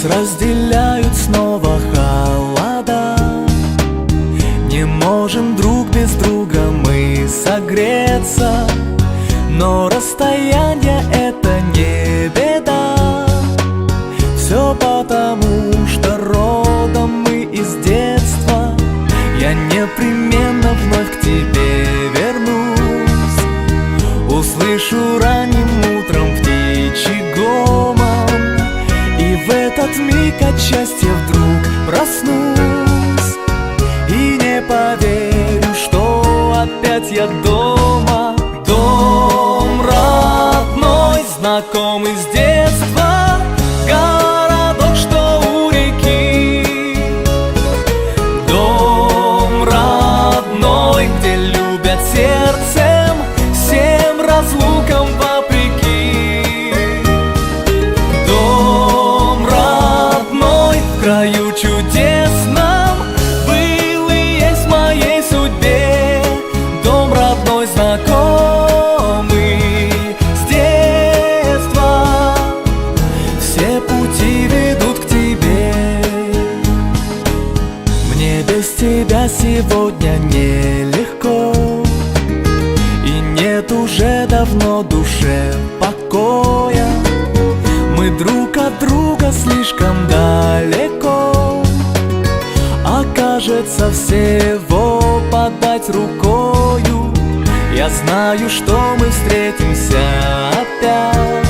Нас разделяют снова холода. Не можем друг без друга мы согреться, но расстояние — это не беда. Все потому, что родом мы из детства. Я непременно вновь к тебе вернусь. Услышу ранним утром птичий гомон, и в этот миг от счастья вдруг проснусь. И не поверю, что опять я дома. Дом родной, знакомый с детства, городок, что у реки. Дом родной, где любят сердцем, всем разлукам вопреки. Дом родной, в краю чудесном, был и есть в моей судьбе. Дом родной, знакомый с детства, все пути ведут к тебе. Мне без тебя сегодня нелегко, и нет уже давно душе покоя. Мы друг от друга слишком далеко, а кажется, всего подать рукою. Я знаю, что мы встретимся опять.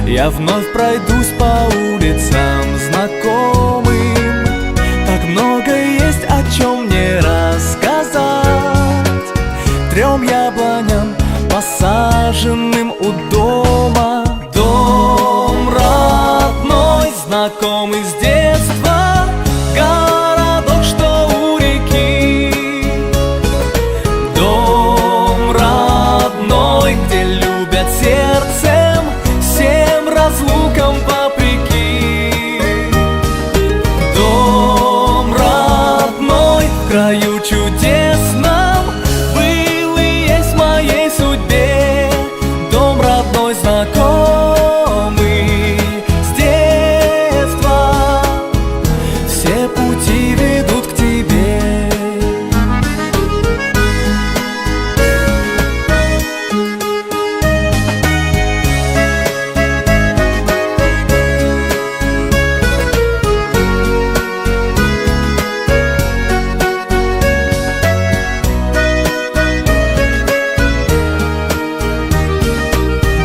Я вновь пройдусь по улицам знакомым. Так много есть о чем мне рассказать. Трем яблоням, посаженным у дома. Дом родной, знакомый с детства, городок, что у реки. Дом родной, где любят сердцем, всем разлукам вопреки. Дом родной, в краю чудесном, был и есть в моей судьбе. Дом родной, знакомый с детства, все пути ведут к тебе.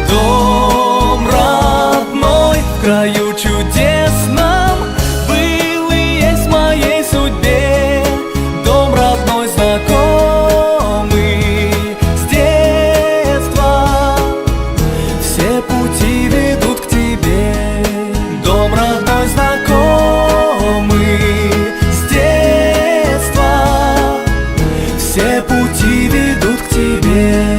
Дом родной, в краю чудесном, был и есть в моей судьбе. Дом родной, знакомый с детства, все пути ведут к тебе. Дом родной, знакомый с детства, все пути ведут к тебе.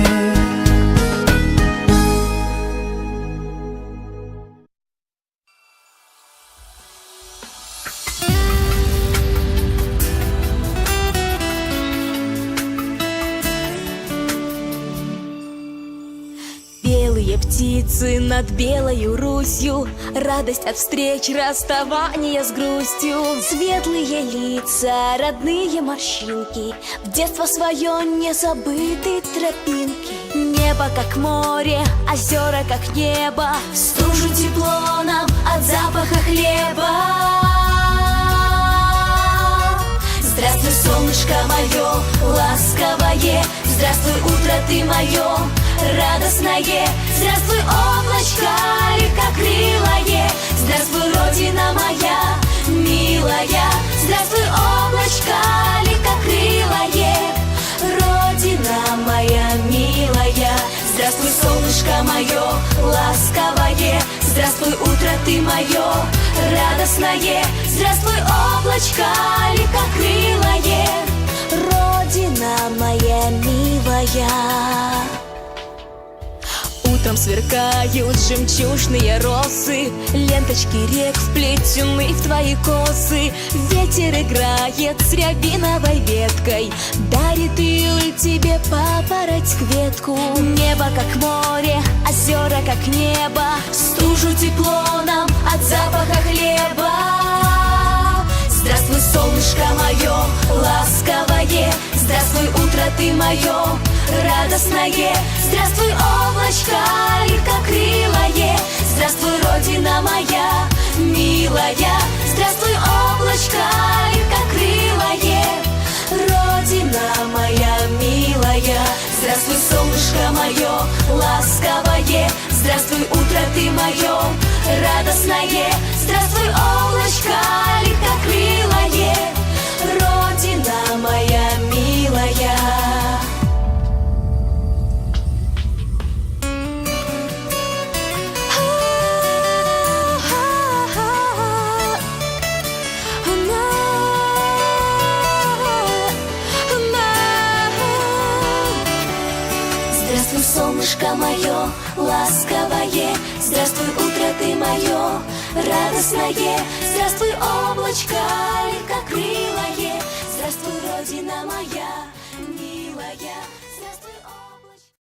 Белые птицы над белою Русью, радость от встреч, расставания с грустью. Светлые лица, родные морщинки, в детство свое не забыты тропинки. Небо как море, озера как небо, в стужу тепло нам от запаха хлеба. Здравствуй, солнышко мое ласковое, здравствуй, утро ты мое радостное. Здравствуй, облачко легкокрылое, здравствуй, родина моя милая. Здравствуй, облачко легкокрылое, родина моя милая. Здравствуй, солнышко мое ласковое, здравствуй, утро ты мое радостное. Здравствуй, облачко легкокрылое, родина моя милая. Утром сверкают жемчужные росы, ленточки рек вплетены в твои косы. Ветер играет с рябиновой веткой, дарит июль тебе папороть кветкой. планетку. Небо как море, озера как небо, стужу тепло нам от запаха хлеба. Здравствуй, солнышко мое, ласковое, здравствуй, утро ты мое, радостное. Здравствуй, облачко легкокрылое, здравствуй, родина моя, милая. Здравствуй, облачко легкокрылое, родина моя, милая. Здравствуй, солнышко мое, ласковое, здравствуй, утро ты мое, радостное. Здравствуй, облачко легкокрылое, родина моя, милая. Здравствуй, солнышко мое, ласковое, здравствуй, утро ты мое, радостное. Здравствуй, облачко легкокрылое, здравствуй, родина моя.